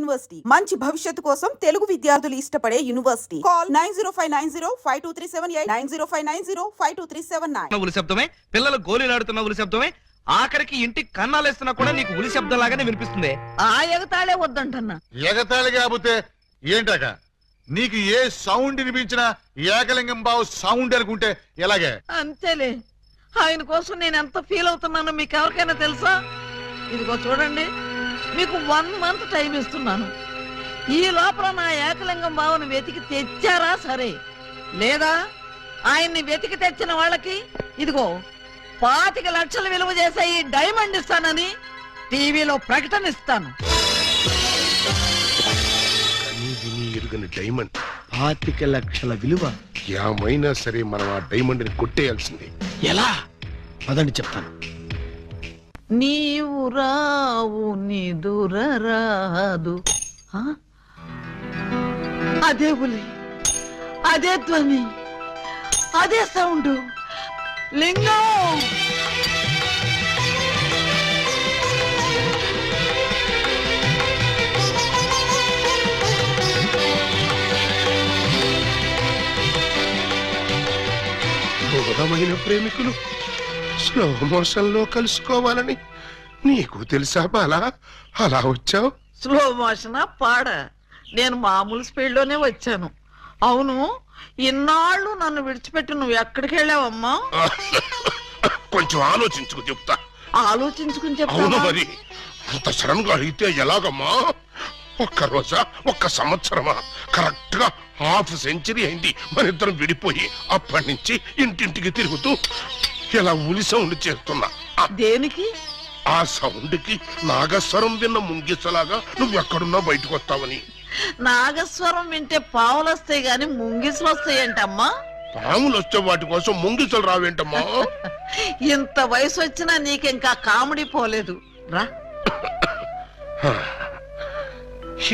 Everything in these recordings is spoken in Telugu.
యూనివర్సిటీ మంచి భవిష్యత్తు కోసం తెలుగు విద్యార్థులు ఇష్టపడే యూనివర్సిటీ. కాల్ 9059052378 9059052379. ఉలి శబ్దమే, పిల్లలు గోలీలాడుతున్న ఉలి శబ్దమే, ఆఖరికి ఇంటికి కన్నాలేస్తున్నా కూడా నీకు ఉలి శబ్దం లాగానే వినిపిస్తుంది. ఆ ఎగతాళే వద్దంటన్నా. ఎగతాళి కాకపోతే ఏంటక? నీకు ఏ సౌండ్ వినిపించినా ఏకలింగం బావు సౌండ్ అనుకుంటే ఎలాగే? అంతేలే, ఆయన కోసం నేను ఎంత ఫీల్ అవుతున్నానో మీకు ఎవరికైనా తెలుసా? ఇదిగో చూడండి, మీకు 1 month టైం ఇస్తున్నాను. ఈ లోపల నా ఏకలింగం బావను వెతికి తెచ్చారా సరే, లేదా ఆయన్ని వెతికి తెచ్చిన వాళ్ళకి ఇదిగో 25 లక్షలు విలువ చేసే ఈ డైమండ్ ఇస్తానని టీవీలో ప్రకటన ఇస్తాను. డైమండ్ 25 లక్షల విలువ. ఏమైనా సరే మనం ఆ డైమండ్ ని కొట్టేయాల్సిందే. ఎలా? అదని చెప్తాను. నీవు రావు నిదురరాదు. అదే ఉలి, అదే ధ్వని, అదే సౌండ్. లింగం దూరమైన ప్రేమికులు స్లో మోషన్ లో కలుసుకోవాలని నీకు తెలుసా బాలా? అలా వచ్చావు. స్లో మోషన్ పాడ, నేను మామూలు స్పీడ్ లోనే వచ్చాను. అవును, ఇన్నాళ్ళు నన్ను విడిచిపెట్టి నువ్వు ఎక్కడికి వెళ్ళావమ్మా? కొంచెం ఆలోచించుకు చెప్తా. ఆలోచించుకుని అవును చెప్తా. మరి అంత సడన్ గా అడిగితే ఎలాగమ్మా? ఒక్క రోజా, ఒక్క సంవత్సరమా? కరెక్ట్ గా ½ సెంచరీ అయింది మన ఇద్దరం విడిపోయి. అప్పటి నుంచి ఇంటింటికి తిరుగుతూ ఇలా ఉలి సౌండ్ చేస్తున్నా. దేనికి? ఆ సౌండ్ కి నాగస్వరం విన్న ముంగిసలాగా నువ్వెక్కడున్నా బయటకు వస్తావని. నాగస్వరం వింటే పావులు వస్తాయి గాని ముంగిసులు వస్తాయంటమ్మా. పాములు వస్తే వాటి కోసం ముంగిసలు రావేంటమ్మా? ఇంత వయసు వచ్చినా నీకింకా కామెడీ పోలేదు రా.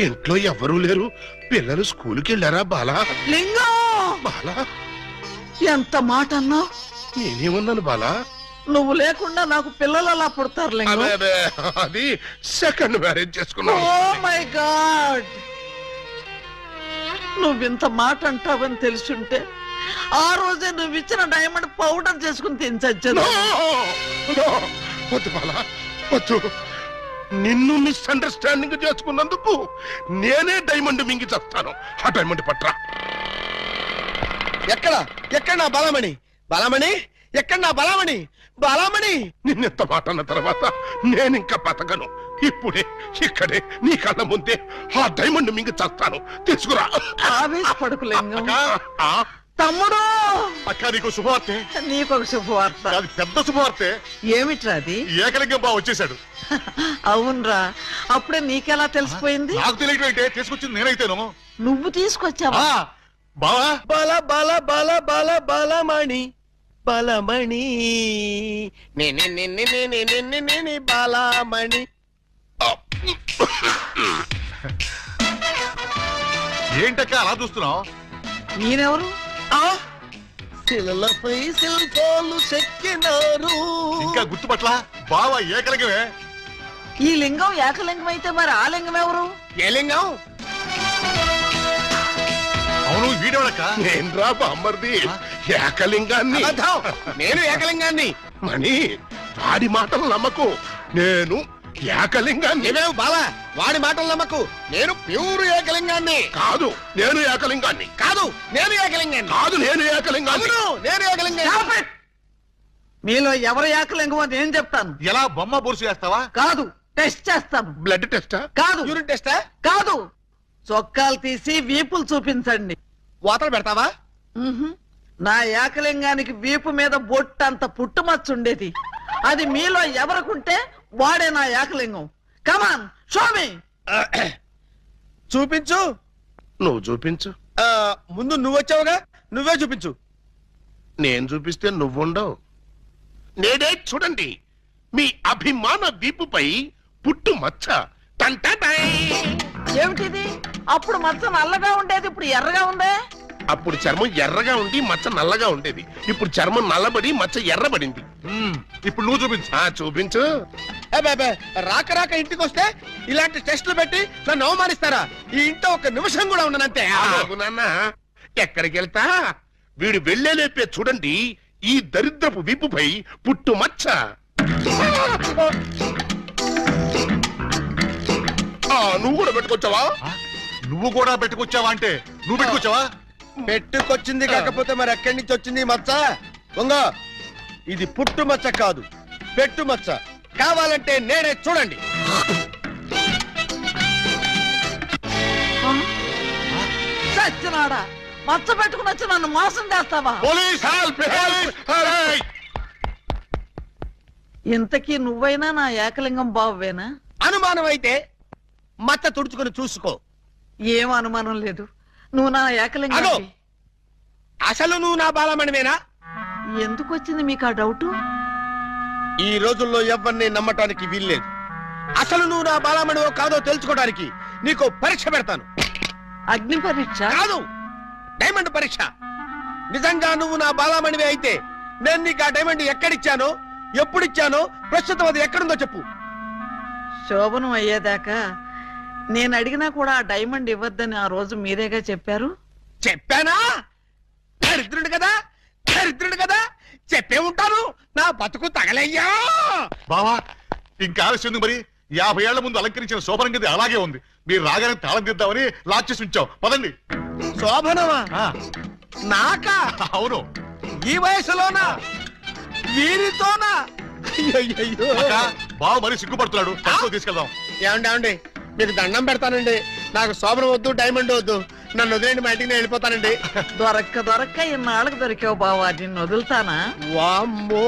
ఇంట్లో ఎవరూ లేరు, పిల్లలు స్కూల్కి వెళ్ళారా బాలా? లింగం, బాలా ఎంత మాట అన్నావు? నేనేమన్నాను బాలా? నువ్వు లేకుండా నాకు పిల్లలు అలా పుడతారు లింగం. అదే అది సెకండ్ మ్యారేజ్ చేసుకున్నావు. ఓ మై గాడ్, నువ్వింత మాట అంటావని తెలుసుంటే ఆ రోజే నువ్వు ఇచ్చిన డైమండ్ పౌడర్ చేసుకుని తినచచ్చాను. వద్దు బాలా, వద్దు. నిన్ను మిస్అండర్స్టాండింగ్ చేసుకున్నందుకు నేనే డైమండ్ మింగి చేస్తాను. ఆ డైమండ్ పట్రా. ఎక్కడ నా బలమణి? బలమణి ఎక్కడ? నా బలమణి, బలమణి. నిన్నెంత మాట అన్న తర్వాత నేనింకా బతకను. ఇప్పుడే ఇక్కడే నీ కళ్ళ ముందే ఆ డైమండ్ మింగి చేస్తాను. తీసుకురా. ఆవేశపడకు లింగం. ఆ? తమ్ముడు, అక్క నీకు శుభవార్తె. నీకొక శుభవార్త. అది పెద్ద శుభవార్తె. ఏమిట్రా అది? ఏకలింగం బావ వచ్చేసాడు. అవునరా, అప్పుడే నీకెలా తెలిసిపోయింది? నాకు తెలియటంటే తీసుకొచ్చింది నేనైతేను. నువ్వు తీసుకొచ్చావా? బావా, బల బల బల బల బలమణి, బలమణి నే బలమణి. ఏంటక్క అలా చూస్తున్నావు? నేనెవరు? శిలలపై శిల్పాలు చెక్కినారు. ఇంకా గుర్తుపట్ల బావా ఏకలింగమే. ఈ లింగం ఏకలింగం అయితే మరి ఆ లింగం ఎవరు? ఏ లింగం? అవును, వీడేవాడక్క. నేను రా బామ్మర్ది, ఏకలింగాన్ని. అబద్ధం, నేను ఏకలింగాన్ని. మణి, వాడి మాటలు నమ్మకు. నేను ఏకలింగాన్ని. నీవేం బాలా, వాడి మాటలు నమ్మకు. నేను ప్యూర్ ఏకలింగాన్ని. కాదు, నేను ఏకలింగాన్ని. కాదు, నేను ఏకలింగాన్ని. కాదు, నేను ఏకలింగాన్ని. అవును, నేను ఏకలింగాన్ని. Stop it! మీలో ఎవరు ఏకలింగమో నేను చెప్తాను. ఎలా బొమ్మ బొరుసు చేస్తావా? కాదు, టెస్ట్ చేస్తాను. బ్లడ్ టెస్టా? కాదు, యూరిన్ టెస్టా? కాదు, చొక్కాలు తీసి వీపులు చూపించండి. వాతలు పెడతావా? నా ఏకలింగానికి వీపు మీద బొట్టంత పుట్టుమచ్చ ఉండేది. అది మీలో ఎవరికుంటే వాడే నా ఏకలింగం. కమాన్, షో మీ. చూపించు. నువ్వు చూపించు. ముందు నువ్వు వచ్చావుగా, నువ్వే చూపించు. నేను చూపిస్తే నువ్వుండవు. నేనే చూడండి, మీ అభిమాన వీపుపై పుట్టు మచ్చ. టంటటై. ఏమిటిది? అప్పుడు మచ్చ నల్లగా ఉండేది, ఇప్పుడు ఎర్రగా ఉందే. అప్పుడు చర్మం ఎర్రగా ఉండి మచ్చ నల్లగా ఉండేది. ఇప్పుడు చర్మం నల్లబడి మచ్చ ఎర్రబడింది. ఇప్పుడు నువ్వు చూపించు. చూపించు. అబ్బే, అబ్బే, రాక రాక ఇంటికి వస్తే ఇలాంటి టెస్టులు పెట్టి నన్ను అవమానిస్తారా? ఈ ఇంట్లో ఒక నిమిషం కూడా ఉండనంతే. ఆగు నాన్న, ఎక్కడికి వెళ్తా? వీడు వెళ్ళేలేపే చూడండి ఈ దరిద్రపు విప్పుపై పుట్టు మచ్చ. నువ్వు కూడా పెట్టుకొచ్చావా? నువ్వు కూడా పెట్టుకొచ్చావా అంటే నువ్వు పెట్టుకొచ్చావా? పెట్టుకొచ్చింది కాకపోతే మరి ఎక్కడి నుంచి వచ్చింది ఈ మచ్చ? దొంగ, ఇది పుట్టు మచ్చ కాదు, పెట్టు మచ్చ. కావాలంటే నేనే చూడండి. చచ్చినాడా, మచ్చ పెట్టుకుని వచ్చి నన్ను మోసం చేస్తావా? Police help! ఇంతకీ నువ్వైనా నా ఏకలింగం బావేనా? అనుమానం అయితే మచ్చ తుడుచుకొని చూసుకో. ఏం అనుమానం లేదు, నువ్వు నా ఏకలింగం. అగో! అసలు నువ్వు నా బాలమణివేనా? ఎందుకు వచ్చింది మీకు ఆ డౌట్? ఈ రోజుల్లో ఎవరిని నమ్మటానికి వీల్లేదు. అసలు నువ్వు నా బాలమణివో కాదో తెలుసుకోవడానికి నీకు పరీక్ష పెడతాను. అగ్ని పరీక్ష కాదు, డైమండ్ పరీక్ష. నిజంగా నువ్వు నా బాలమణివే అయితే నేను నీకు ఆ డైమండ్ ఎక్కడిచ్చానో, ఎప్పుడిచ్చానో, ప్రస్తుతం అది ఎక్కడుందో చెప్పు. శోభనం అయ్యేదాకా నేను అడిగినా కూడా ఆ డైమండ్ ఇవ్వద్దని ఆ రోజు మీరేగా చెప్పారు. చెప్పానా? దరిద్రుడు కదా, దరిద్రుడు కదా, చెప్పే ఉంటాను. నా బతుకు తగలయ్యా. బావా, ఇంకా ఆలస్యం ఉంది మరి. 50 ఏళ్ల ముందు అలంకరించిన శోభనం గది అలాగే ఉంది. మీరు రాగానే తాళం తీద్దామని లాక్ చేసి ఉంచాం. పదండి. శోభనమా? ఆ, నాకా? అవును. ఈ వయసులోనా? వీరితోనా? అయ్యయ్యయ్యో. అక్క, బావ మరీ సిగ్గుపడుతున్నాడు. తక్కువ తీసుకెళ్దాం. ఏమండి, మీకు దండం పెడతానండి. నాకు శోభనం వద్దు, డైమండ్ వద్దు. నన్ను వదిలేండి, మా ఇంటికి నేను వెళ్ళిపోతానండి. దొరక్క ఇన్నాళ్ళకి దొరికావు బావా, నిన్ను వదులుతానా? వామ్మో,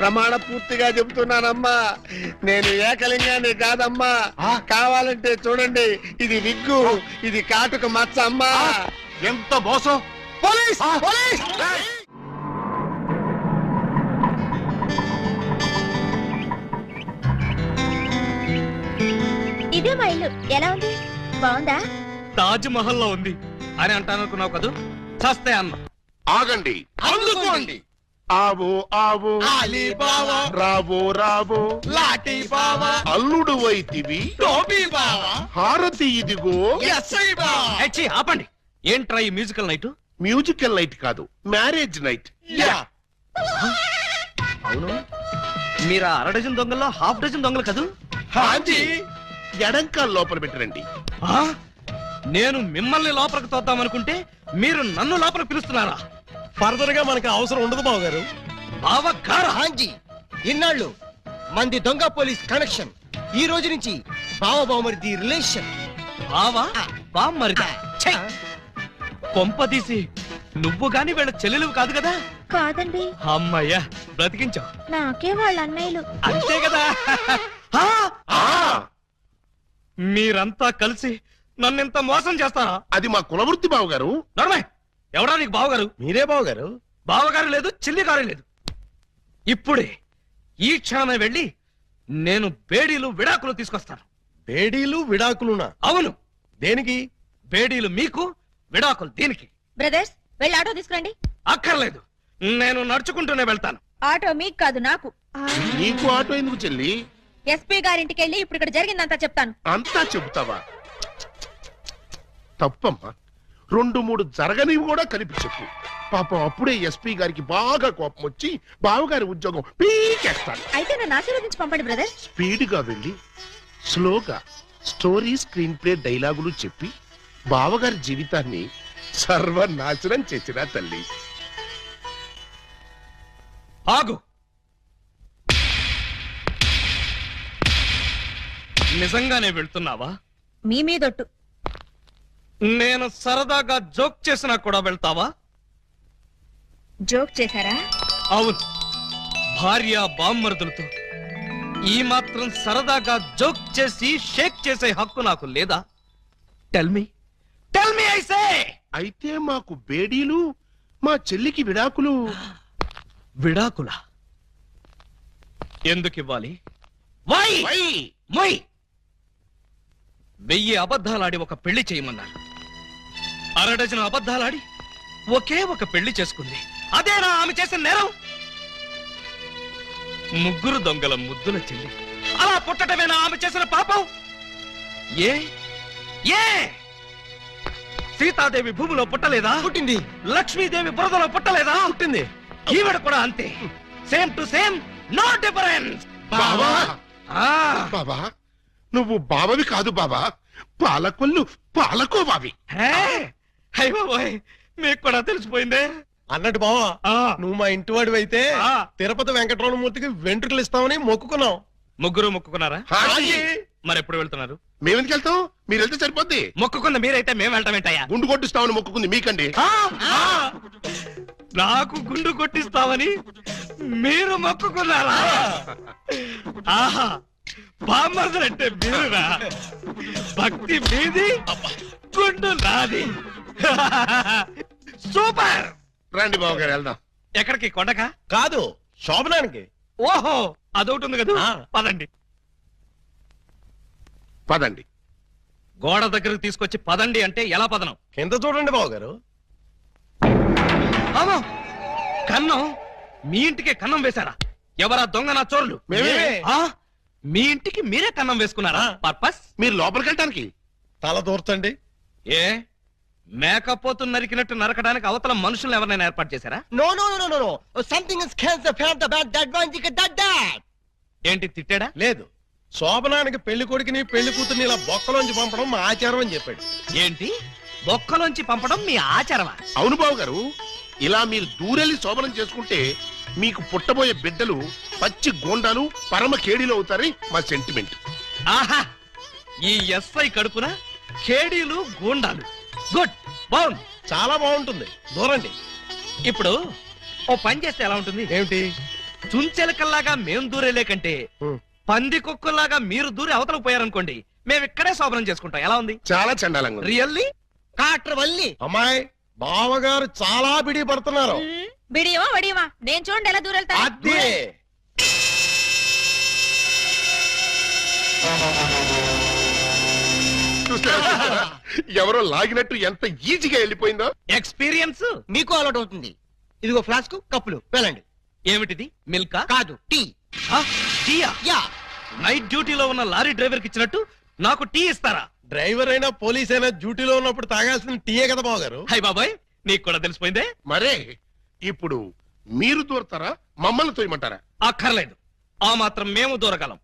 ప్రమాణ పూర్తిగా చెబుతున్నానమ్మా, నేను ఏకలింగాన్ని కాదమ్మా. కావాలంటే చూడండి, ఇది విగ్గు, ఇది కాటుక మచ్చ అమ్మా. ఎంత మోసం! పోలీస్! పోలీస్! ఇదే మా ఇల్లు. ఎలా ఉంది? బాగుందా? తాజ్ మహల్ లో ఉంది అని అంటాననుకున్నావు కదూ? చస్తే అన్న. ఆగండి, అందుకోండి. ఆవో ఆవో, రావో రావో, లాఠీ బావా, అల్లుడు వైతివి, టోపీ బావా, హారతి ఇదిగో. ఎస్ఐ బావా. ఏచ్చి, ఆపండి. ఏంట్రా ఈ మ్యూజికల్ నైట్? మ్యూజికల్ నైట్ కాదు, మ్యారేజ్ నైట్. యా. అవును, మీరు ఆ 1/2 డజన్ దొంగల్లో 1/2 డజన్ దొంగలు కదూ? హాజీ. ఎడంకాల్ లోపల పెట్టరండి. ఆ? నేను మిమ్మల్ని లోపలికి తోద్దామనుకుంటే మీరు నన్ను లోపలికి పిలుస్తున్నారా? ఫర్దర్ గా మనకి అవసరం ఉండదు బావ గారు. బావగారా? హాంజీ, ఇన్నాళ్ళు మంది దొంగ పోలీస్ కనెక్షన్, ఈ రోజు నుంచి బావబావమరిది రిలేషన్. బావా బామ్మరిదా? ఛై! కొంపదీసి నువ్వు గాని వీళ్ళ చెల్లెలు కాదు కదా? కాదండి, అమ్మయ్యా, బ్రతికించావు. నాకే వాళ్ళ అన్నయ్యలు. అంతే కదా? ఆ! ఆ, మీరంతా కలిసి నన్నింత మోసం చేస్తారా? అది మా కులవృత్తి బావగారు. నడమే, ఎవడా నీకు బావగారు? మీరే బావ గారు. బావగారు లేదు, చిల్లిగారు లేదు. ఇప్పుడే ఈ క్షణమే వెళ్ళి నేను బేడీలు విడాకులు తీసుకొస్తాను. బేడీలు విడాకులునా? అవును, దేనికి? బేడీలు మీకు, విడాకులు దీనికి. బ్రదర్స్, వెళ్ళి ఆటో తీసుకురండి. అక్కర్లేదు, నేను నడుచుకుంటూనే వెళ్తాను. ఆటో మీకు కాదు, నాకు. నీకు ఆటో ఎందుకు చెల్లి? ఎస్పీ గారింటికి వెళ్ళి ఇప్పుడు ఇక్కడ జరిగిందంతా చెప్తాను. అంతా చెబుతావా? తప్పమ్మా, 2-3 జరగనివి కూడా కలిపి చెప్పు. పాపం అప్పుడే ఎస్పీ గారికి బాగా కోపం వచ్చి బావగారి ఉద్యోగం పీకేస్తాడు. అయితే నన్ను ఆశీర్వదించి పంపండి బ్రదర్. స్పీడ్గా వెళ్ళి స్లోగా స్టోరీ, స్క్రీన్ ప్లే, డైలాగులు చెప్పి బావగారి జీవితాన్ని సర్వనాశనం చేసిన తల్లి. ఆగు. నిజంగానే వెళ్తున్నావా? మీ మీదొట్టు. నేను సరదాగా జోక్ చేసినా కూడా వెళ్తావా? జోక్ చేశారా? అవును, భార్య బామ్మరుదులతో ఈ మాత్రం సరదాగా జోక్ చేసి షేక్ చేసే హక్కు నాకు లేదా? Tell me I say. అయితే మాకు బేడీలు, మా చెల్లికి విడాకులు. విడాకులా? ఎందుకు ఇవ్వాలి? వై? మొయ్. 1000 అబద్ధాలాడి ఒక పెళ్లి చేయమన్నారు. 1/2 డజను అబద్ధాలాడి ఒకే ఒక పెళ్లి చేసుకుంది. అదేనా ఆమె చేసిన నేరం? 3 దొంగల ముద్దుల చెల్లి అలా పుట్టటమేనా ఆమె చేసిన పాపం? ఏ ఏ సీతాదేవి భూమిలో పుట్టలేదా? పుట్టింది. లక్ష్మీదేవి బురదలో పుట్టలేదా? పుట్టింది. ఈవిడ కూడా అంతే. Same to same, no difference. బావా బాబా నువ్వు బావవి కాదు బాబా, పాలకొల్లు పాలకో బావి. అయ్యబాబోయ్, మీకు కూడా తెలిసిపోయిందే. అన్నట్టు బావా, ఆ, నువ్వు మా ఇంటి వాడివి అయితే ఆ. తిరుపతి వెంకటరమణమూర్తికి వెంట్రుకలు ఇస్తామని మొక్కుకున్నాం. ముగ్గురు మొక్కుకున్నారా? హాయ్. మరి ఎప్పుడు వెళ్తున్నారు? మేమెందుకు వెళ్తాం, మీరు వెళ్తే సరిపోద్ది. మొక్కుకుంది మీరైతే మేము వెళ్ళటం ఏంటయ్యా? గుండు కొట్టిస్తామని మొక్కుకుంది మీకండి. నాకు గుండు కొట్టిస్తామని మీరు మొక్కుకున్నారా? ఆహా, బామ్మర్దులంటే మీరురా. భక్తి మీది, గుండు నాది. సూపర్. రండి బావ గారు వెళ్దాం. ఎక్కడికి? కొండకా? కాదు, శోభనానికి. ఓహో, అదొకటి ఉంది కదా. ఆ. పదండి. పదండి. గోడ దగ్గరకు తీసుకొచ్చి పదండి అంటే ఎలా పదనం? కింద చూడండి బావగారు. అమ్మో, కన్నం. మీ ఇంటికే కన్నం వేశారా? ఎవరా దొంగ నా చోర్లు? మేమే. ఆ, మీ ఇంటికి మీరే కన్నం వేసుకున్నారా? ఆ. పర్పస్? మీరు లోపలికి వెళ్ళటానికి. తల దూర్చండి. ఏ మేకపోతు నరికినట్టు నరకడానికి అవతల మనుషులను ఎవరైనా ఏర్పాటు చేశారా? No no no no no something is cancer fat about that one జిక దట్. ఏంటి, తిట్టాడా? లేదు, శోభనానికి పెళ్లి కొడుకుని పెళ్లి కూతుర్ని ఇలా బొక్కలోంచి పంపడం మా ఆచారం అని చెప్పాడు. ఏంటి, బొక్కలోంచి పంపడం మీ ఆచారమా? అవును బావ గారు, ఇలా మీరు దూరెళ్ళి శోభనం చేసుకుంటే మీకు పుట్టబోయే బిడ్డలు పచ్చి గోండాలు పరమ కేడీలు అవుతారని మా సెంటిమెంట్. ఆహా, ఈ ఎస్ఐ కడుపున కేడీలు గూండాలు. గుడ్, బాగుంది. చాలా బాగుంటుంది, దూరండి. ఇప్పుడు ఓ పని చేస్తే ఎలా ఉంటుంది? ఏమిటి? చుంచెలకల్లాగా మేం దూరేలే కంటే పంది కుక్కల్లాగా మీరు దూరి అవతలకు పోయారనుకోండి, మేము ఇక్కడే శోభనం చేసుకుంటాం. ఎలా ఉంది? చాలా చండాలంగా ఉంది. రియల్లీ? అమ్మాయి, బావగారు చాలా బిడి పడుతున్నారు. బిడియమా వడియమా నేను చూడండి ఎలా దూరెళ్తా. అదే చూసారా? ఎవరో లాగినట్టు ఎంత ఈజీగా వెళ్ళిపోయిందో. ఎక్స్పీరియన్స్. మీకు అలవాటు అవుతుంది. ఇదిగో ఫ్లాస్క్, కప్పులు వెళ్ళండి. ఏమిటిది, మిల్కా? కాదు, టీ. టీయా? యా. నైట్ డ్యూటీలో ఉన్న లారీ డ్రైవర్ కి ఇచ్చినట్టు నాకు టీ ఇస్తారా? డ్రైవర్ అయినా పోలీస్ అయినా డ్యూటీలో ఉన్నప్పుడు తాగాల్సిన టీయే కదా బావగారు. హై బాబాయ్, నీకు కూడా తెలిసిపోయిందే. మరే ఇప్పుడు మీరు దూరతారా, మమ్మల్ని తోయమంటారా? అక్కర్లేదు, ఆ మాత్రం మేము దూరగలం.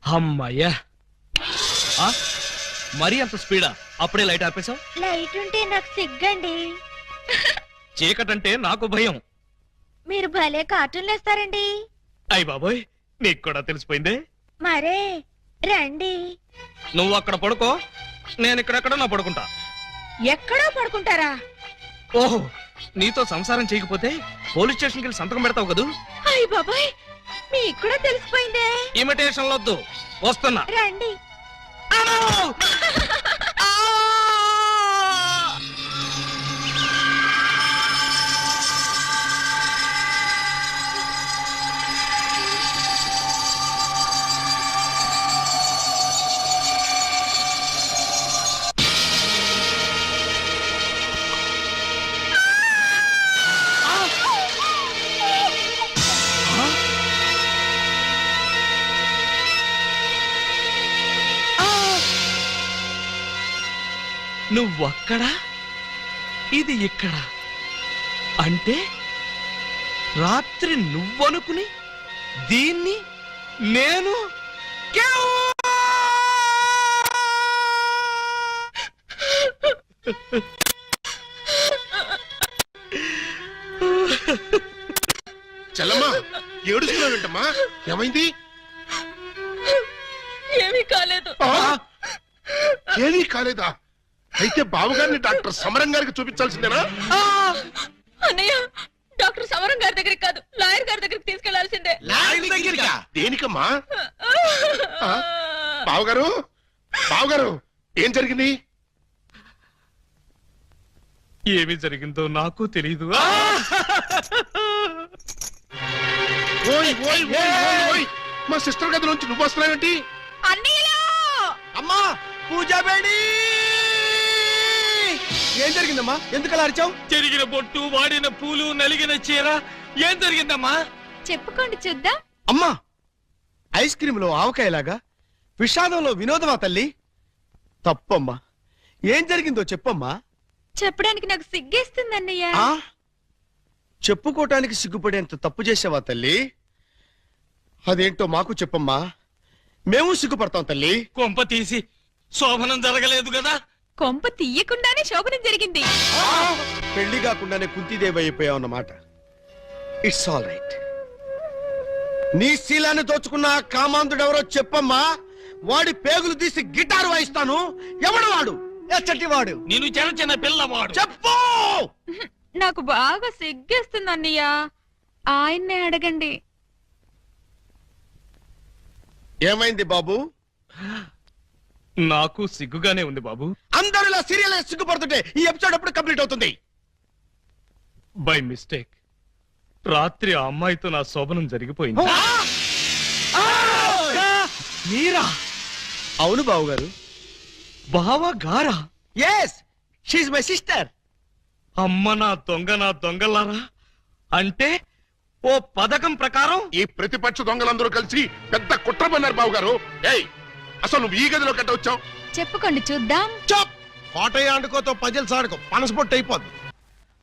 అమ్మయ్యా, ఆ? మరీ అంత స్పీడా? అప్పుడే లైట్ ఆపేశావు? లైట్ ఉంటే నాకు సిగ్గండి. చీకటంటే నాకు భయం. మీరు భలే కార్టూన్లు వేస్తారండి. అయ్ బాబోయ్, నీకు కూడా తెలిసిపోయిందే. మరే రండి. నువ్వు అక్కడ పడుకో, నేను ఇక్కడెక్కడ నా పడుకుంటా. ఎక్కడో పడుకుంటారా? ఓహో, నీతో సంసారం చేయకపోతే పోలీస్ స్టేషన్కి వెళ్ళి సంతకం పెడతావు కదూ. అయ్య బాబాయ్, మీకు కూడా తెలిసిపోయిందే. ఇమిటేషన్ వద్దు, వస్తున్నా. రండి. అమ్మో! ఆ! నువ్వక్కడ, ఇది ఇక్కడ. అంటే రాత్రి నువ్వనుకుని దీన్ని నేను చెల్లమ్మా, ఏడుస్తున్నావేంటమ్మా? ఏమైంది? ఏమీ కాలేదు. ఆ? ఏమీ కాలేదా? అయితే బావగారిని డాక్టర్ సమరం గారికి చూపించాల్సిందేనా? అన్నయ్య, డాక్టర్ సమరం గారి దగ్గరికి కాదు, లాయర్ గారి దగ్గరికి తీసుకెళ్లాల్సిందే. దేనికమ్మా? ఆ? బావగారు, బావగారు, ఏం జరిగింది? ఏమి జరిగిందో నాకు తెలీదు. ఓయ్ ఓయ్ ఓయ్ ఓయ్ ఓయ్, మా సిస్టర్ గది నుంచి నువ్వు వస్తున్నావేంటి? అన్నయ్యలా అమ్మా పూజ బేడి ఏం జరిగిందమ్మా ఎందుకు అలా అరిచావు? చెరిగిన బొట్టు, వాడిన పూలు, నలిగిన చీర. ఏం జరిగిందమ్మా? చెప్పుకోండి చూద్దాం. అమ్మా ఐస్ క్రీమ్ లో ఆవకాయలాగా విషాదంలో వినోదమా తల్లి? తప్పమ్మా, ఏం జరిగిందో చెప్పమ్మా. చెప్పడానికి నాకు సిగ్గేస్తుంది అన్నయ్య. ఆ చెప్పుకోటానికి సిగ్గుపడేంత తప్పు చేసావా తల్లి? అదేంటో మాకు చెప్పమ్మా, మేము సిగ్గుపడతాం తల్లి. కొంప తీసి శోభనం జరగలేదు కదా? కొంప తీయకుండానే శోభనం జరిగింది. పెళ్లి కాకుండానే కుంతిదేవి అయిపోయావు అన్నమాట. It's all right. నీ శీలాన్ని దోచుకున్న ఆ కామాంధుడెవరో చెప్పమ్మా. వాడి పేగులు తీసి గిటారు వాయిస్తాను. ఎవడు వాడు? ఎచ్చటి వాడు? నేను చిన్న చిన్న పిల్లవాడు. చెప్పు. నాకు బాగా సిగ్గేస్తుంది అన్నయ్య, ఆయన్నే అడగండి. ఏమైంది బాబు? నాకు సిగ్గుగానే ఉంది బాబు. అందరూ ఇలా సీరియల్ సిగ్గుపడుతుంటే ఈ ఎపిసోడ్ ఎప్పుడు కంప్లీట్ అవుతుంది? బై మిస్టేక్ రాత్రి ఆ అమ్మాయితో నా శోభనం జరిగిపోయింది. మీరా? అవును బాబు గారు. బావా గారా? Yes, she my sister. అమ్మ నా దొంగలారా. అంటే ఓ పథకం ప్రకారం ఈ ప్రతిపక్ష దొంగలందరూ కలిసి పెద్ద కుట్ర పన్నారు బాబు గారు. ఏయ్, అసలు నువ్వు ఈ గదిలో కట్ట వచ్చావు? చెప్పుకోండి చూద్దాం. చప్. కోటయ్య ఆడుకోతో పజల్ సాడుకో, పనసపొట్టు అయిపోద్ది.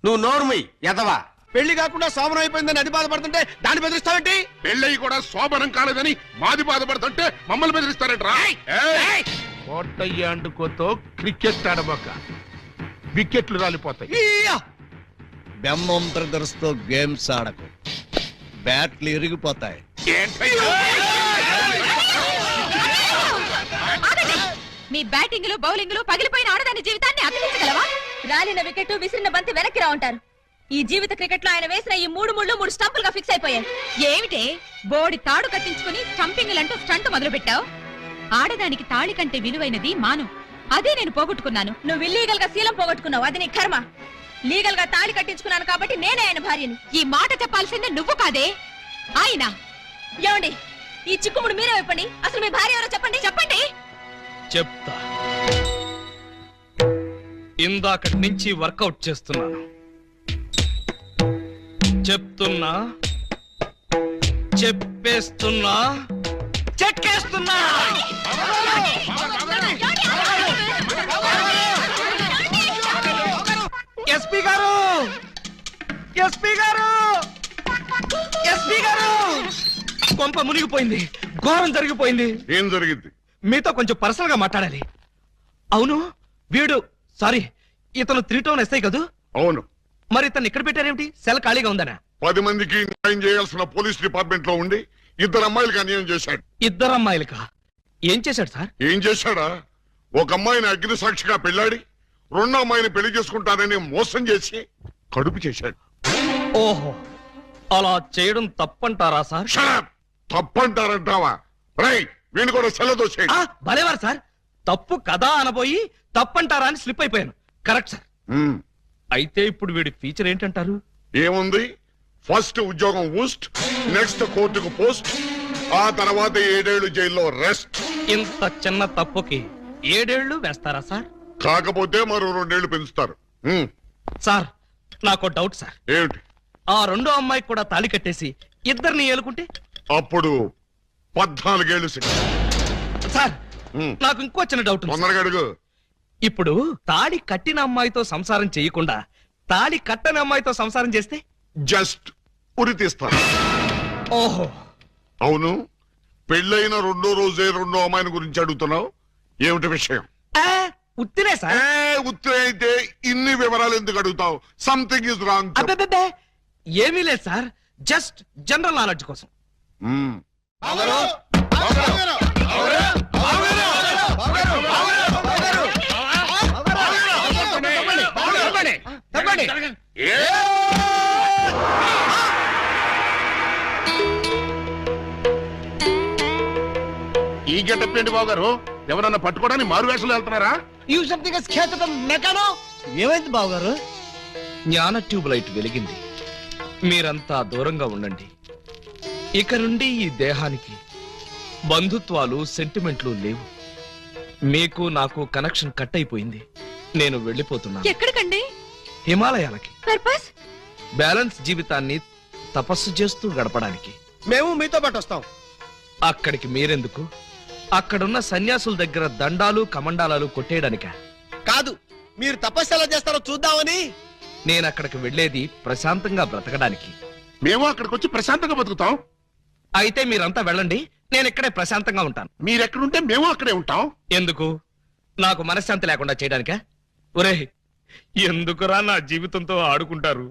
నువ్వు నోర్మి ఎదవా. పెళ్లి కాకుండా శోభనం అయిపోయిందని అది బాధపడుతుంటే దాన్ని బెదిరిస్తావేంటి? పెళ్ళయి కూడా శోభనం కాలేదని మాది బాధపడుతుంటే మమ్మల్ని బెదిరిస్తారంటరా? కోటయ్య అండుకోతో క్రికెట్ ఆడబోక, వికెట్లు రాలిపోతాయి. బెమ్మం బ్రదర్స్ తో గేమ్స్ ఆడకు, బ్యాట్లు ఇరిగిపోతాయి. ఏంటయ్యా? మీ బ్యాటింగ్ లో బౌలింగ్ లో పగిలిపోయిన ఆడదాని జీవితాన్ని అతికించగలవా? రాలిన వికెట్, విసిరిన బంతి వెనక్కి రా ఉంటారు. ఈ జీవిత క్రికెట్ లో ఆయన వేసిన ఈ 3 స్టంపులుగా ఫిక్స్ అయిపోయాయి. ఏమిటే బోడి తాడు కట్టించుకుని స్టంపింగ్ అంటూ స్టంట్ మొదలు పెట్టావు? ఆడదానికి తాళి కంటే విలువైనది మాను. అదే నేను పోగొట్టుకున్నాను. నువ్వు ఇల్లీగల్ గా శీలం పోగొట్టుకున్నావు, అది నీ కర్మ. లీగల్ గా తాళి కట్టించుకున్నాను కాబట్టి నేనే ఆయన భార్యని. ఈ మాట చెప్పాల్సిందే నువ్వు కాదే ఆయన. ఏమండి, ఈ చిక్కుముడు మీరే చెప్పండి. అసలు మీ భార్య ఎవరో చెప్పండి. చెప్పండి. చెప్తా. ఇందాకటి నుంచి వర్కౌట్ చేస్తున్నాను. చెప్తున్నా, చెప్పేస్తున్నా, చెక్కేస్తున్నా. ఎస్పీ గారు, ఎస్పీ గారు, ఎస్పీ గారు, కొంప మునిగిపోయింది, ఘోరం జరిగిపోయింది. ఏం జరిగింది? మీతో కొంచెం పర్సనల్ గా మాట్లాడాలి. అవును, వీడు సారీ ఇతను 3 టౌన్ ఎస్ఐ కదూ? అవును. మరి ఇతను ఇక్కడ పెట్టారేమిటి? సెల్ ఖాళీగా ఉందనా? 10 మందికి న్యాయం చేయాల్సిన పోలీస్ డిపార్ట్మెంట్ లో ఉండి 2 అమ్మాయిలకి అన్యాయం చేశాడు. 2 అమ్మాయిలకా? ఏం చేశాడు సార్? ఏం చేశాడా? ఒక అమ్మాయిని అగ్ని సాక్షిగా పెళ్ళాడి 2వ అమ్మాయిని పెళ్లి చేసుకుంటానని మోసం చేసి కడుపు చేశాడు. ఓహో, అలా చేయడం తప్పంటారా సార్? షడప్! తప్పంటారంటావా? రైట్, వీణు కూడా సెలదోసేయండి. భలేవారు సార్, తప్పు కదా అనబోయి తప్పంటారా అని స్లిప్ అయిపోయాను. Correct sir. అయితే ఇప్పుడు వీడి ఫీచర్ ఏంటంటారు? ఏముంది? ఫస్ట్ ఉద్యోగం ఊస్ట్, నెక్స్ట్ కోర్టుకు పోస్ట్, ఆ తర్వాత 7 ఏళ్లు జైల్లో రెస్ట్. ఇంత చిన్న తప్పుకి 7 ఏళ్లు వేస్తారా సార్? కాకపోతే మరో 2 ఏళ్లు పెంచుతారు. సార్, నాకు డౌట్ సార్. ఏమిటి? ఆ 2వ అమ్మాయికి కూడా తాళి కట్టేసి 2ని ఏలుకుంటే అప్పుడు 14 ఏళ్లు శిక్ష. సార్, నాకు ఇంకో చిన్న డౌట్ ఉంది. తొందరగా అడుగు. ఇప్పుడు తాళి కట్టిన అమ్మాయితో సంసారం చేయకుండా తాళి కట్టని అమ్మాయితో సంసారం చేస్తే? జస్ట్ ఉరి తీస్తారు. ఓహో, అవును. పెళ్ళైన 2వ రోజే 2వ అమ్మాయిని గురించి అడుగుతున్నావు. ఏమిటి విషయం? ఉత్తినే సార్. ఉత్తరే అయితే ఇన్ని వివరాలు ఎందుకు అడుగుతావు? Something is wrong. అబ్బే, ఏమీ లేదు సార్, జస్ట్ జనరల్ నాలెడ్జ్ కోసం. ఈ గెటప్ ఏంటి బాబు గారు? ఎవరన్నా పట్టుకోవడానికి మారు వేషాలు వెళ్తున్నారా? ఏమైంది బాబు గారు? జ్ఞాన ట్యూబ్ లైట్ వెలిగింది. మీరంతా దూరంగా ఉండండి. ఇక నుండి ఈ దేహానికి బంధుత్వాలు, సెంటిమెంట్లు లేవు. మీకు నాకు కనెక్షన్ కట్ అయిపోయింది. నేను వెళ్ళిపోతున్నాను ఎక్కడికండి? హిమాలయాలకి. పర్పస్? బ్యాలెన్స్ జీవితాన్ని తపస్సు చేస్తూ గడపడానికి. మేము మీతో పాటు వస్తాం. అక్కడికి మీరెందుకు? అక్కడున్న సన్యాసుల దగ్గర దండాలు కమండాలాలు కొట్టేయడానిక? కాదు, మీరు తపస్సు ఎలా చేస్తారో చూద్దామని. నేను అక్కడికి వెళ్ళేది ప్రశాంతంగా బ్రతకడానికి. మేము అక్కడికి వచ్చి ప్రశాంతంగా బతుకుతాం. అయితే మీరంతా వెళ్ళండి, నేను ఇక్కడే ప్రశాంతంగా ఉంటాను. మీరెక్కడుంటే మేము అక్కడే ఉంటాం. ఎందుకు? నాకు మనశ్శాంతి లేకుండా చేయడానికా? ఒరే, ఎందుకురా నా జీవితంతో ఆడుకుంటారు?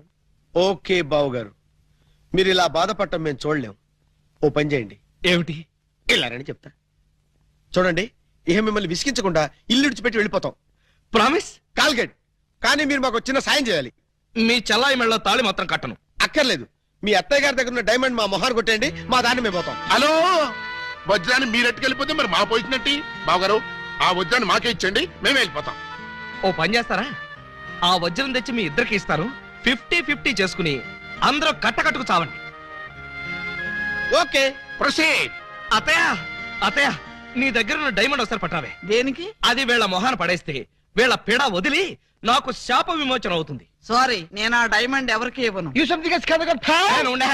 ఓకే బావగారు, మీరు ఇలా బాధపడటం మేము చూడలేం. ఓ పని చేయండి. ఏమిటి? వెళ్ళారని చెప్తా. చూడండి, ఇహ మిమ్మల్ని విసిగించకుండా ఇల్లు విడిచిపెట్టి వెళ్ళిపోతాం. ప్రామిస్? కాల్గేట్. కానీ మీరు మాకు చిన్న సాయం చేయాలి. మీ చల్లాయి మెళ్ళ తాళి మాత్రం కట్టను. అక్కర్లేదు, మీ అత్తయ్య గారి దగ్గర ఉన్న డైమండ్ మా మొహాన్ని కొట్టేయండి, మా దాన్ని మేము పోతాం. హలో, వజ్రాన్ని మీరెట్టుకెళ్ళిపోతే మరి మా పోయినట్టి. బావగారు, ఆ వజ్రాన్ని మాకే ఇచ్చండి, మేమే వెళ్ళిపోతాం. ఓ పని చేస్తారా? ఆ వజ్రం తెచ్చి మీ ఇద్దరికి ఇస్తారు. 50-50 చేసుకుని అందరూ కట్టకట్టుకు చావండి. Okay, proceed. అత్తయ్య, అత్తయ్య, నీ దగ్గర ఉన్న డైమండ్ ఒకసారి పట్టావే. దేనికి? అది వీళ్ళ మొహాన పడేస్తే వీళ్ళ పిడ వదిలి నాకు శాప విమోచన అవుతుంది. సారీ, నేను ఆ డైమండ్ ఎవరికి ఇవ్వను. నేను ఉండే.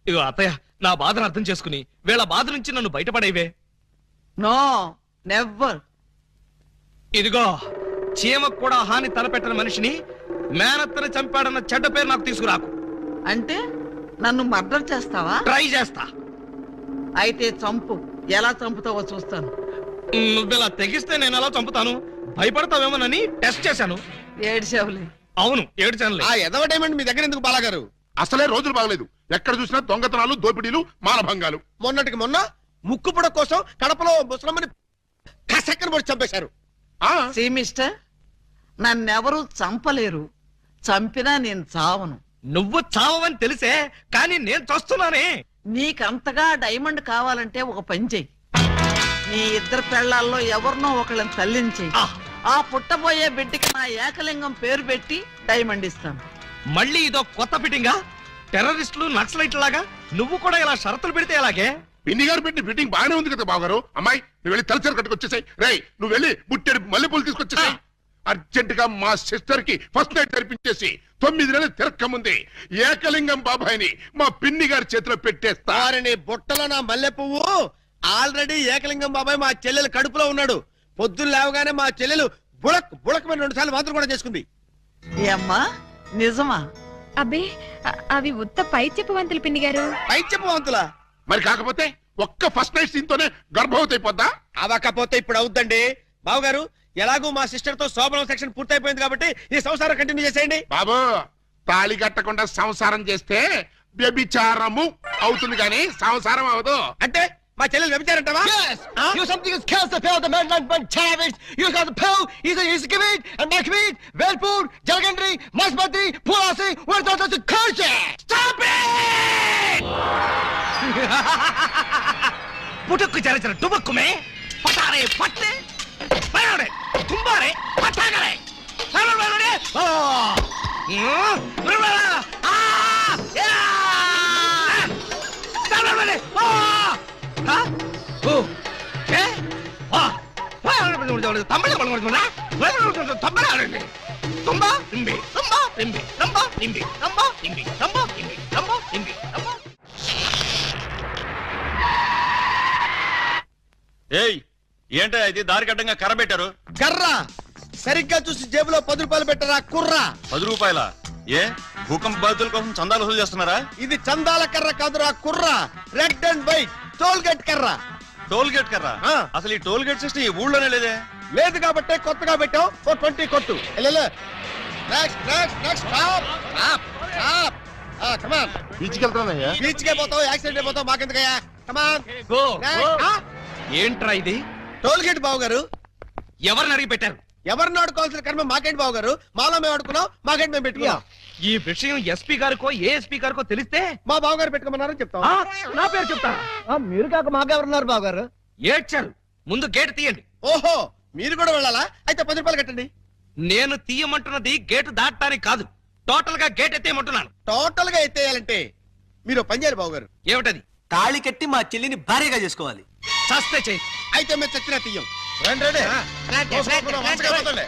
ఇగో అత్తయ్య, నా బాధను అర్థం చేసుకుని వీళ్ళ బాధ నుంచి నన్ను బయటపడేవే. No, never. ఇదిగో, చీమకు కూడా హాని తలపెట్టని మనిషిని మేనత్తని చంపాడన్న చెడ్డ పేరు నాకు తీసుకురాకు. అంటే నన్ను మర్డర్ చేస్తావా? ట్రై చేస్తా. అయితే చంపు. ఎలా చంపుతావో చూస్తాను. నువ్వెలా తెగిస్తే నేను ఎలా చంపుతాను? భయపడతావేమోనని టెస్ట్ చేశాను. ఏడ్చావులే. అవును, ఏడ్చానులే. ఆ ఎదవ డైమండ్ మీ దగ్గర ఎందుకు బాలాగారు? అసలే రోజులు బాగలేదు. ఎక్కడ చూసినా దొంగతనాలు, దోపిడీలు, మానభంగాలు. మొన్నటికి మొన్న ముక్కు పుడ కోసం కడపలో ముసలమ్మని కసక్కన పొడి చంపేశారు. ఆ సీ మిస్టర్, నన్నెవరూ చంపలేరు. చంపినా నేను చావను. నువ్వు చావని తెలిసే, కానీ నేను చస్తున్నానే. నీకంతగా డైమండ్ కావాలంటే ఒక పని చెయ్యి. నీ ఇద్దరు పెళ్లాల్లో ఎవరినో ఒకళ్ళని తల్లించేయి. ఆ, ఆ పుట్టబోయే బిడ్డకి నా ఏకలింగం పేరు పెట్టి డైమండ్ ఇస్తాను. మళ్ళీ ఇదో కొత్త ఫిట్టింగా? టెర్రరిస్టులు, నక్సలైట్ లాగా నువ్వు కూడా ఇలా షరతులు పెడితే ఎలాగే? పిన్ని గారు పెట్టిన ఫిట్టింగ్ బాగానే ఉంది కదా బావగారు. అమ్మాయి, నువ్వు వెళ్ళి తలచరు కట్టుకొచ్చేసాయి. రేయ్, నువ్వు వెళ్ళి బుట్టెడు మల్లెపూలు తీసుకొచ్చేసాయి. అర్జెంట్ గా మా సిస్టర్ కి ఫస్ట్ నైట్ తెరిపించేసి 9 నెలలు తిరక్కముంది ఏకలింగం బాబాయిని మా పిన్ని గారి చేతిలో పెట్టేస్తా. వారిని బుట్టలో నా మల్లె పువ్వు. ఆల్రెడీ ఏకలింగం బాబాయ్ మా చెల్లెలు కడుపులో ఉన్నాడు. పొద్దున్న లేవగానే మా చెల్లెలు బుడక్ బుడకమైన 2 సార్లు మాత్రం కూడా చేసుకుంది. ఏ అమ్మా, నిజమా? అబ్బే, అవి ఉత్త పై చెప్పవంతులు పిన్ని గారు. పై చెప్పవంతులా? మరి కాకపోతే ఒక్క ఫస్ట్ నైట్ సీన్ తోనే గర్భవతి అయిపోద్దా? అవకపోతే ఇప్పుడు అవుద్దండి. బావగారు, ఎలాగూ మా సిస్టర్ తో శోభనం సెక్షన్ పూర్తయిపోయింది కాబట్టి ఈ సంసారం కంటిన్యూ చేసేయండి. బాబు, తాళి కట్టకుండా సంసారం చేస్తే వ్యభిచారము అవుతుంది కానీ సంసారం అవదు. అంటే మా చెల్లెలు వ్యభిచారంటావా? You something is kills the pill, the man like one savage. You got the pill, he's a give it, and make meat, Velpur, Jalgandri, Masbati, Pulasi, where's the culture? Stop it! పుట్టుకు చరచర టుబక్కుమే పటారే పట్టే పయాడే తుంబారే పటాగరే సరవరే ఓ బ్రబరా ఆ యా సరవరే ఓ హ ఓ ఏ ఆ తమ్ముడు పడుకుంటున్నా తమ్ముడు తుంబా తింబి తుంబా తింబి తుంబా తింబి తుంబా తింబి తుంబా తింబి తుంబా తింబి తుంబా. ఏయ్, ఏంటో ఇది దారి కట్టంగా కర్ర పెట్టారు? కర్ర సరిగ్గా చూసి జేబులో 10 రూపాయలు పెట్టరా కుర్రా. 10 రూపాయల? ఏ భూకంప బాధితుల కోసం చందాలు వసూలు చేస్తున్నారా? ఇది చందాల కర్ర కాదురా కుర్రా, red and white toll gate కర్ర. టోల్ గేట్ కర్ర? ఆ. అసలు ఈ టోల్ గేట్ సిస్టమ్ ఈ ఊళ్ళోనే లేదే. లేదు కాబట్టి కొత్తగా పెట్టాం. ఓ 20 కొట్టు. Next next next stop stop stop. Come on. బీచ్కి వెళ్తానయ్యా. బీచ్ కే పోతావు, యాక్సిడెంట్ అయిపోతావు, మాకెందుకయ్యా? కమాన్. గో ఏంట్రా ఇది? టోల్ గేట్ బావు గారు. ఎవరిని అడిగి పెట్టారు? ఎవరిని ఆడుకోవాల్సిన కర్మ మాకేంటి బావు గారు? మాలో మేము ఆడుకున్నాం, మాకేంటి మేము పెట్టుకున్నాం. ఈ విషయం ఎస్పీ గారికో ఏఎస్పీ గారికో తెలిస్తే మా బావు గారు పెట్టుకోమన్నారని చెప్తాం. ఆ, నా పేరు చెప్తా. మీరు కాక మాకెవరున్నారు బాబు గారు? ఏడ్చారు. ముందు గేట్ తీయండి. ఓహో, మీరు కూడా వెళ్ళాలా? అయితే 10 రూపాయలు కట్టండి. నేను తీయమంటున్నది గేటు దాటడానికి కాదు, టోటల్ గా గేట్ ఎత్తేయమంటున్నాను. టోటల్ గా ఎత్తేయాలంటే మీరు పని చేయాలి బావు గారు. ఏమిటది? తాళి కట్టి మా చెల్లిని భార్యగా చేసుకోవాలి. చస్తే చెయ్యి. అయితే మేము చచ్చినా తీయం. రండి రండి చూసుకోకుండా వంచగా పోతండి.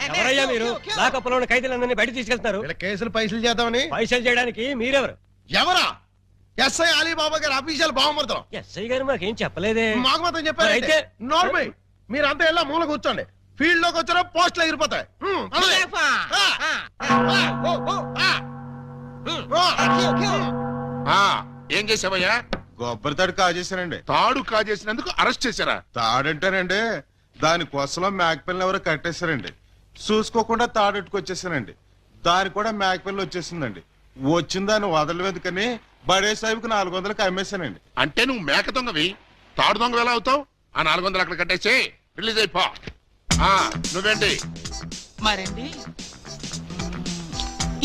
ఎవరయ్యా మీరు లాకప్పులో ఉన్న ఖైదీలందరినీ బయట తీసుకెళ్తున్నారు? వీళ్ళ కేసులు పైసలు చేద్దామని. పైసలు చేయడానికి మీరెవరు? ఎవరా? ఎస్ఐ అలీబాబా గారు అఫీషియల్ బావమరుతాం. ఎస్ఐ గారు మాకేం చెప్పలేదే. మాకు మాత్రం చెప్పారు. అయితే నోర్మై మీరంతా ఎలా మూల కూర్చోండి. ఫీల్డ్ లోకి వచ్చినా పోస్టులు ఎగిరిపోతాయి. ఏం చేసావయ్యా? కొబ్బరి తాడు కాజేశారండి. తాడు కాజేసినందుకు అరెస్ట్ చేశారా? తాడంటారండి, దాని కొసలో మేకపిల్లని ఎవరో కట్టేశారండి. చూసుకోకుండా తాడెట్టుకొచ్చేసానండి. దాని కూడా మేకపిల్ల వచ్చేసిందండి. వచ్చిన దాన్ని వదలవేందుకని బడే సాహిబ్కి 400కి అమ్మేశానండి. అంటే నువ్వు మేక దొంగవి, తాడు దొంగ ఎలా అవుతావు? ఆ 400 అక్కడ కట్టేసి రిలీజ్ అయిపో. నువ్వేంటి? మరండి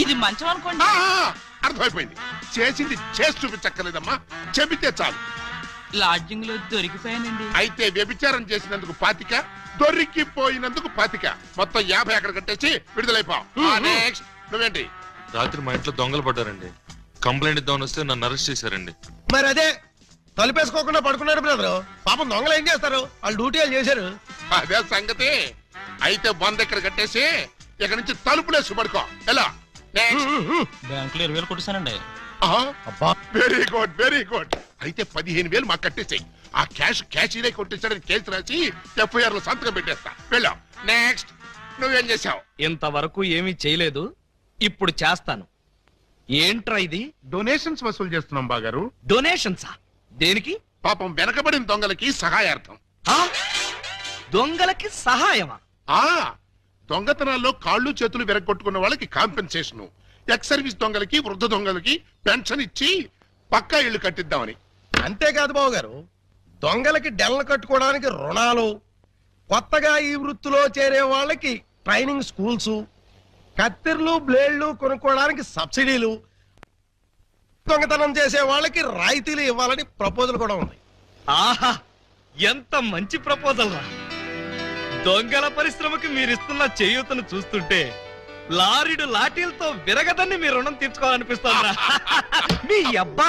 ఇది మంచం అనుకోండి. అర్థమైపోయింది. చేసింది చేసి చూపించక్కర్లేదమ్మా, చెబితే చాలు. లాడ్జింగ్ లో దొరికిపోయానండి. అయితే వ్యభిచారం చేసినందుకు 25, దొరికిపోయినందుకు 25, మొత్తం 50 అక్కడ కట్టేసి విడుదలైపో. నెక్స్ట్ నువ్వేంటి? రాత్రి మా ఇంట్లో దొంగలు పడ్డారండి. కంప్లైంట్ ఇద్దామని వస్తే నన్ను అరెస్ట్ చేశారండి. మరి అదే తలుపేసుకోకుండా పడుకున్నాడు బ్రదరు. పాపం దొంగలు ఏం చేస్తారు? వాళ్ళు డ్యూటీ వాళ్ళు చేశారు. అదే సంగతి. అయితే 100 ఎక్కడ కట్టేసి ఇక్కడ నుంచి తలుపులేసి పడుకో. ఎలా? బ్యాంకులో 20,000 కొట్టేశానండి. Very good, very good. అయితే 15,000 మాకు కట్టేసాయి. ఆ క్యాషీలే కొట్టేశాడని కేసు రాసి FIR లో సంతకం పెట్టేస్తా. వెళ్ళా. నెక్స్ట్ నువ్వేం చేసావు? ఇంతవరకు ఏమీ చేయలేదు, ఇప్పుడు చేస్తాను. ఏంట్రా ఇది? డొనేషన్స్ వసూలు చేస్తున్నాం బాగారు. డొనేషన్సా? దేనికి? పాపం వెనకబడిన దొంగలకి సహాయార్థం. ఆ? దొంగలకి సహాయమా? దొంగతనాల్లో కాళ్ళు చేతులు విరగొట్టుకున్న వాళ్ళకి కాంపెన్సేషన్, ఎక్స్ సర్వీస్ దొంగలకి, వృద్ధ దొంగలకి పెన్షన్ ఇచ్చి పక్కా ఇళ్లు కట్టిద్దామని. అంతేకాదు బాబు గారు, దొంగలకి డెల్ల కట్టుకోవడానికి రుణాలు, కొత్తగా ఈ వృత్తిలో చేరే వాళ్ళకి ట్రైనింగ్ స్కూల్స్, కత్తిర్లు బ్లేడ్లు కొనుక్కోవడానికి సబ్సిడీలు, దొంగతనం చేసే వాళ్ళకి రాయితీలు ఇవ్వాలని ప్రపోజల్ కూడా ఉంది. ఆహా, ఎంత మంచి ప్రపోజల్ రా! దొంగల పరిశ్రమకి మీరిస్తున్న చేయూతను చూస్తుంటే లారీడు లాఠీలతో విరగదని మీ రుణం తీర్చుకోవాలనిపిస్తుందా? మీ అబ్బా,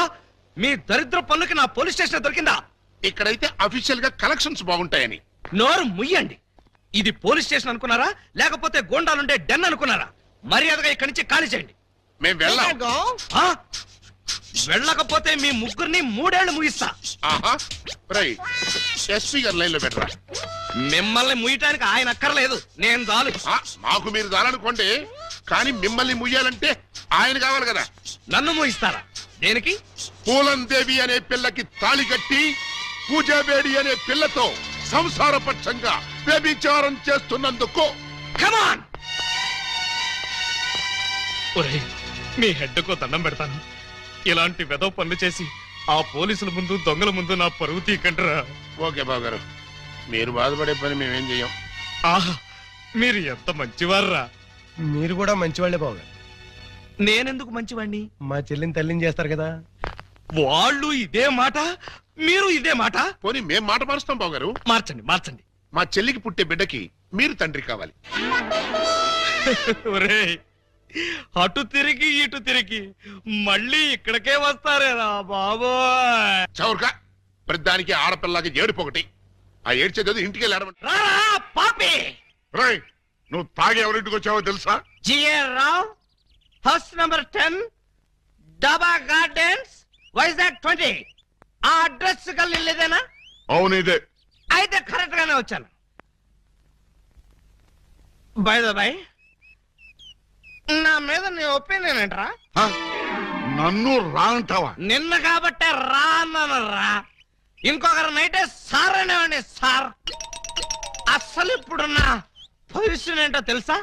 మీ దరిద్ర పనులకి నా పోలీస్ స్టేషన్ దొరికిందా? ఇక్కడైతే అఫీషియల్ గా కలెక్షన్స్ బాగుంటాయని. నోరు ముయ్యండి. ఇది పోలీస్ స్టేషన్ అనుకున్నారా, లేకపోతే గోండాలుండే డెన్ అనుకున్నారా? మర్యాదగా ఇక్కడి నుంచి ఖాళీ చేయండి. మేము వెళ్ళాం. ఆ? వెళ్ళకపోతే మీ ముగ్గురిని 3 ఏళ్లు ముగిస్తా. ఎస్పీ గారు లైన్ లో పెట్టరా. మిమ్మల్ని ముయ్యటానికి ఆయన అక్కర్లేదు, నేను చాలు. మాకు మీరు చాలనుకోండి, కానీ మిమ్మల్ని ముయ్యాలంటే ఆయన కావాలి కదా. నన్ను ముగిస్తారా? దేనికి? పూలందేవి అనే పిల్లకి తాళి కట్టి పూజాబేడి అనే పిల్లతో సంసారపక్షంగా వ్యభిచారం చేస్తున్నందుకు. కమాన్! మీ హెడ్కు దండం పెడతాను. ఇలాంటి వెదవ పనులు చేసి ఆ పోలీసుల ముందు, దొంగల ముందు నా పరువు తీకంటరా. ఓకే బాబు గారు, మీరు బాధపడే పని మేమేం చెయ్యం. ఆహా, మీరు ఎంత మంచివారా. మీరు కూడా మంచివాళ్లే బాబు గారు. నేనెందుకు మంచివాణ్ణి? మా చెల్లిని తల్లిని చేస్తారు కదా. వాళ్ళు ఇదే మాట, మీరు ఇదే మాట. పోనీ మేం మాట మారుస్తాం బాబు గారు. మార్చండి, మార్చండి. మా చెల్లికి పుట్టే బిడ్డకి మీరు తండ్రి కావాలి. ఒరేయ్, అటు తిరిగి ఇటు తిరిగి మళ్ళీ ఇక్కడికే వస్తారేరా బాబోయ్. చౌర్గా ప్రతిదానికి ఆడపిల్లకి ఏడుపోకటి. ఆ ఏడ్చేది ఇంటికి వెళ్ళాడమంట. రారా పాపి! రేయ్, నువ్వు తాగి ఎవరింటికి వచ్చావో తెలుసా? జిఆర్ రావు, హౌస్ నంబర్ 10, డబా గార్డెన్స్, వైజాగ్ 20. ఆ అడ్రస్ కలిదేనా? అవును ఇదే. అయితే కరెక్ట్ గానే వచ్చాను. బై ద బై, నా మీద నీ ఒపీనియన్ ఏంట్రా? నన్ను రా అంటావా? నిన్న కాబట్టే రా అన్నాను రా. ఇంకొకరు నైటే సార్ అనేవాడిని సార్. అస్సలు ఇప్పుడున్న పొజిషన్ ఏంటో తెలుసా?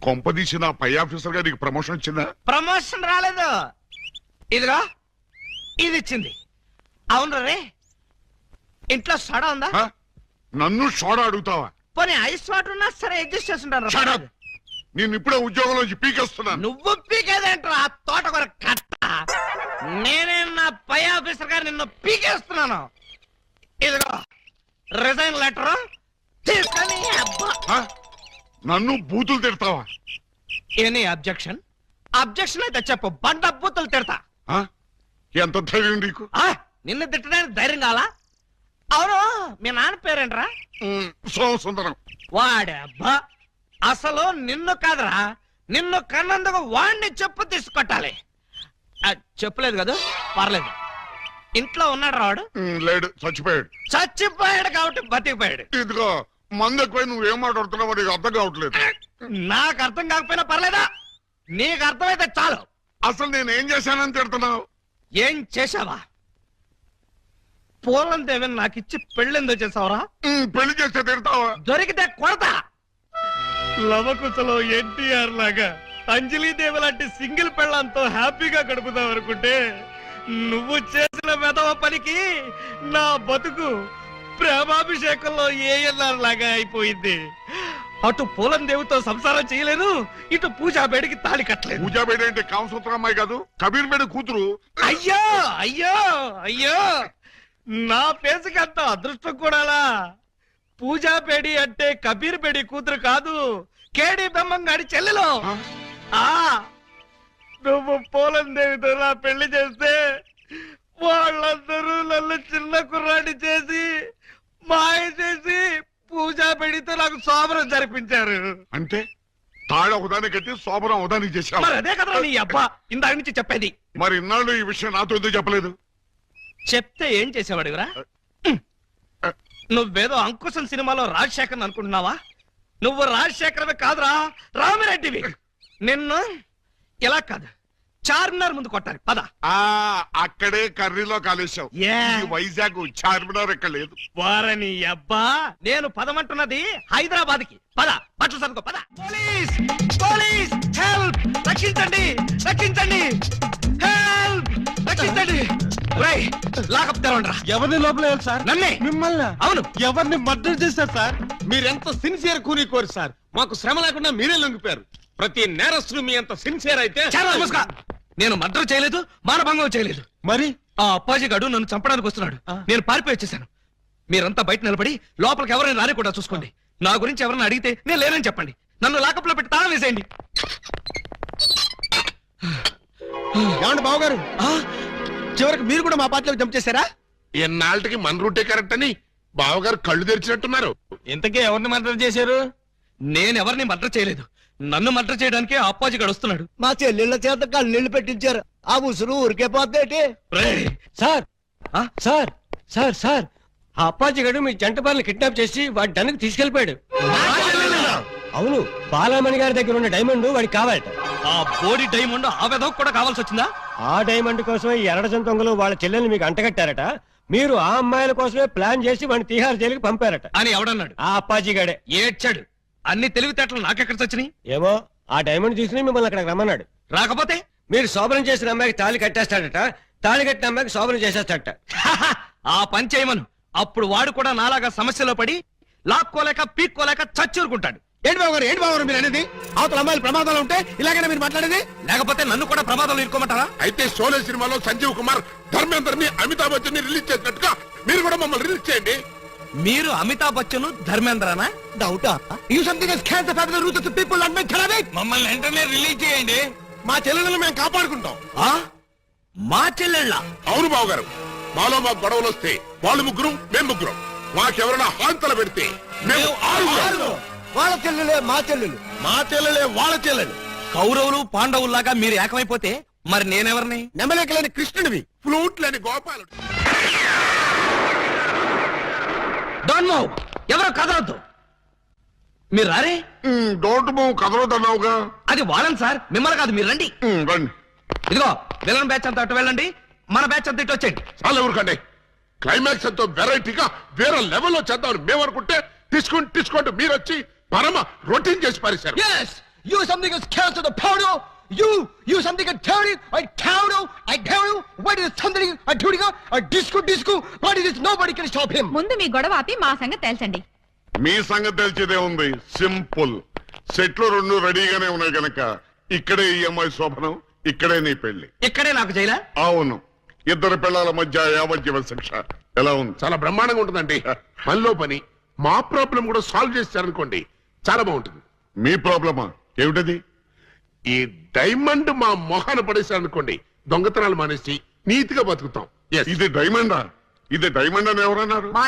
కొంపదీసి నా పై ఆఫీసర్ గా నీకు ప్రమోషన్ వచ్చిందా? ప్రమోషన్ రాలేదు, ఇదిగో ఇది ఇచ్చింది. అవును రే, ఇంట్లో సోడా ఉందా? నన్ను సోడా అడుగుతావా? పోనీ ఐస్ వాటర్ ఉన్నా సరే అడ్జస్ట్ చేస్తుంటాను. నేను ఇప్పుడే ఉద్యోగంలోంచి పీకేస్తున్నాను. నువ్వు పీకేదేంట్రా తోటకూర కట్ట? నేనే నా పై ఆఫీసర్ గారు నిన్ను పీకేస్తున్నాను. ఇదిగో రిజైన్ లెటర్ తీసుకొని. నన్ను బూతులు తిడతావా? Any objection? అబ్జెక్షన్ అయితే చెప్పు, బండ బూతులు తిడతా. ఎంత ధైర్యం నీకు? నిన్ను తిట్టడానికి ధైర్యం కావాలా? అవును మీ నాన్న పేరేంట్రా? సోమసుందరం. వాడబ్బా, అసలు నిన్ను కాదురా, నిన్ను కన్నందుకు వాణ్ణి చెప్పు తీసుకొట్టాలి. చెప్పలేదు కదా, పర్లేదు. ఇంట్లో ఉన్నాడు రాడు? లేడు, చచ్చిపోయాడు. చచ్చిపోయాడు కాబట్టి బతికిపోయాడు. ఇదిగో మందు ఎక్కువ నువ్వేం మాట్లాడుతున్నావు నీకు అర్థం కావట్లేదు. నాకు అర్థం కాకపోయినా పర్లేదా, నీకు అర్థమైతే చాలు. అసలు నేను ఏం చేశానని తిడుతున్నావు? ఏం చేశావా? పూలం దేవిని నాకు ఇచ్చి పెళ్ళెందుకు చేసావురా? పెళ్లి చేస్తే తిడతావా? దొరికితే కొడతా. లవకుశలో ఎన్టీఆర్ లాగా అంజలీదేవి లాంటి సింగిల్ పెళ్ళంతో హ్యాపీగా గడుపుదాం అనుకుంటే నువ్వు చేసిన వెధవ పనికి నా బతుకు ప్రేమాభిషేకంలో ఏఎన్ఆర్ లాగా అయిపోయింది. అటు పూలం దేవితో సంసారం చేయలేను, ఇటు పూజా బేడికి తాళి కట్టలేదు. పూజా బేడి అంటే కామసూత్ర అమ్మాయి కాదు, కబీర్ బేడి కూతురు. అయ్యో అయ్యో అయ్యో, నా పేసుకి అంత అదృష్టం కూడాలా? పూజా బేడి అంటే కబీర్ బేడి కూతురు కాదు, కేడి బెమ్మంగాడి చెల్లెలు. ఆ నువ్వు పూలం దేవితో నా పెళ్లి చేస్తే వాళ్ళందరూ నన్ను చిన్న కుర్రాడి చేసి మాయ చేసి పూజా బేడితో నాకు శోభనం జరిపించారు. అంటే తాళ ఒకదాన్ని కట్టి శోభనం ఒకదానికి చేశావు. మరి అదే కదా నీ అబ్బా ఇందాక నుంచి చెప్పేది. మరి ఇన్నాళ్ళు ఈ విషయం నాతో ఎందుకు చెప్పలేదు? చెప్తే ఏం చేసేవాడురా? నువ్వేదో అంకుశం సినిమాలో రాజశేఖర్ అనుకుంటున్నావా? నువ్వు రాజశేఖరమే కాదురా, రామిరెడ్డివి. నిన్ను ఇలా కాదు, చార్మినార్ ముందు కొట్టాలి. పద. అక్కడే కర్రీలో కాలేశావు. వైజాగ్ చార్మినార్ ఎక్కడ లేదు. వారని అబ్బా, నేను పదమంటున్నది హైదరాబాద్ కి. పద, బట్టలు సర్దుకో. పద. Police police, help! రక్షించండి రక్షించండి, హెల్ప్! రక్షించండి. లాకప్ తెరవండిరా. ఎవరిని లోపల సార్? నన్నే. మిమ్మల్ని? అవును. ఎవరిని మర్డర్ చేశారు సార్? మీరెంత సిన్సియర్ కూని కోరు సార్. మాకు శ్రమ లేకుండా మీరే లొంగిపోయారు. ప్రతి నేరస్తులు మీ అంత సిన్సియర్ అయితే. నేను మర్డర్ చేయలేదు, మానభంగం చేయలేదు. మరి ఆ అప్పాజీ గడు నన్ను చంపడానికి వస్తున్నాడు. నేను పారిపోయి వచ్చేసాను. మీరంతా బయట నిలబడి లోపలికి ఎవరైనా రాని కూడా చూసుకోండి. నా గురించి ఎవరైనా అడిగితే నేను లేనని చెప్పండి. నన్ను లాకప్ లో పెట్టి తాళం వేసేయండి. ఏమండి బావగారు, చివరికి మీరు కూడా మా పార్టీలో జంప్ చేశారా? ఎన్నాళ్ళకి మన రూటే కరెక్ట్ అని బావగారు కళ్ళు తెరిచినట్టున్నారు. ఇంతకీ ఎవరిని మర్డర్ చేశారు? నేను ఎవరిని మర్డర్ చేయలేదు. నన్ను మర్డర్ చేయడానికి ఆ అప్పాజీ గడు వస్తున్నాడు. మా చెల్లెళ్ళ చేత కళ్ళీళ్ళు పెట్టించారు. ఆ ఉసురు ఊరికే పోద్దేటి? సార్ సార్ సార్ సార్ ఆ అప్పాజీ గడు మీ జంట బాలని కిడ్నాప్ చేసి వాడి డన్నుకు తీసుకెళ్లిపోయాడు. అవును, బాలామణి గారి దగ్గర ఉన్న డైమండ్ వాడికి కావాలట. ఆ బోడి డైమండ్ ఆ వెధవకు కూడా కావాల్సి వచ్చిందా? ఆ డైమండ్ కోసమే ఈ ఎరడజన్ దొంగలు వాళ్ళ చెల్లెల్ని మీకు అంటగట్టారట. మీరు ఆ అమ్మాయిల కోసమే ప్లాన్ చేసి వాడిని తీహార్ జైలుకి పంపారట అని ఎవడన్నాడు? ఆ అప్పాజీ గడే. ఏడ్చాడు. అన్ని తెలివితేటలు నాకెక్కడ చచ్చినాయి? ఏమో, ఆ డైమండ్ తీసుకుని మిమ్మల్ని అక్కడికి రమ్మన్నాడు. రాకపోతే మీరు శోభనం చేసిన అమ్మాయికి తాళి కట్టేస్తాడట, తాళి కట్టిన అమ్మాయికి శోభనం చేసేస్తాడట. ఆ పని చేయమను. అప్పుడు వాడు కూడా నాలాగా సమస్యలో పడి లాక్కోలేక పీక్కోలేక చచ్చూరుకుంటాడు. ఏంటి బావగారు మీరు అనేది? అవతల అమ్మాయిలు ప్రమాదాలు ఉంటే ఇలాగైనా మీరు మాట్లాడేది? లేకపోతే నన్ను కూడా ప్రమాదంలో ఇరుకోమంటారా? అయితే షోలే సినిమాలో సంజీవ్ కుమార్ ధర్మేందర్ని అమితాబ్ బచ్చన్ ని రిలీజ్ చేసినట్టుగా మీరు కూడా మమ్మల్ని రిలీజ్ చేయండి. మీరు అమితాబ్ బచ్చన్ ధర్మేంద్రనా? డౌటా? You something is can the family root of the people and make ఖరాబ్. మమ్మల్ని వెంటనే రిలీజ్ చేయండి. మా చెల్లెలను మేము కాపాడుకుంటాం. మా చెల్లెళ్ళ? అవును బావగారు, మాలో మా గొడవలు వస్తే వాళ్ళు ముగ్గురు, మేము ముగ్గురం. మాకెవరైనా హాంతలు పెడితే మేము ఆరుగురం. వాళ్ళ చెల్లెలే మా చెల్లెలు, మా చెల్లెలే వాళ్ళ చెల్లెలు. కౌరవులు పాండవుల్లాగా మీరు ఏకమైపోతే మరి నేనెవరిని? నెమలేకలేని కృష్ణుడివి, ఫ్లూట్ లేని గోపాలుడు. Don't move. ఎవరో కదలొద్దు. మీరు రారే? డోంట్ మూవ్ కదలొద్దన్నావుగా. అది వాళ్ళని సార్, మిమ్మల్ని కాదు. మీరు రండి. రండి. ఇదిగో విలన్ బ్యాచ్ అంతా అటు వెళ్ళండి, మన బ్యాచ్ అంతా ఇటు వచ్చేయండి. చాలా ఎవరికండి క్లైమాక్స్ ఎంతో వెరైటీగా వేరే లెవెల్లో చేద్దామని మేము అనుకుంటే తీసుకోండి మీరు వచ్చి పరమ రొటీన్ చేసి పారేశారు. yes you something is cast to the powder. you something a dirty I tell you what is something a dirty a disco what is this? Nobody can stop him. ముందు మీ గొడవ ఆపి మా సంగతి తెలుసండి. మీ సంగతి తెలిసేదే ఉంది. సింపుల్. సెట్లు రెండు రెడీగానే ఉన్నాయి కనుక ఇక్కడే ఈ అమ్మాయి శోభనం, ఇక్కడే నీ పెళ్లి. ఇక్కడే నాకు జైలా? అవును, ఇద్దరు పిల్లల మధ్య యావజ్జీవ శిక్ష. ఎలా ఉంది? చాలా బ్రహ్మాండంగా ఉంటుందండి. పనిలో పని మా ప్రాబ్లం కూడా సాల్వ్ చేశారనుకోండి, చాలా బాగుంటుంది. మీ ప్రాబ్లమా ఏమిటది? ఈ డైమండ్ మా మొహాన పడేశారనుకోండి, దొంగతనాలు మానేసి నీతిగా బతుకుతాం. ఇది డైమండా? ఇది డైమండ్ అని ఎవరన్నారు మా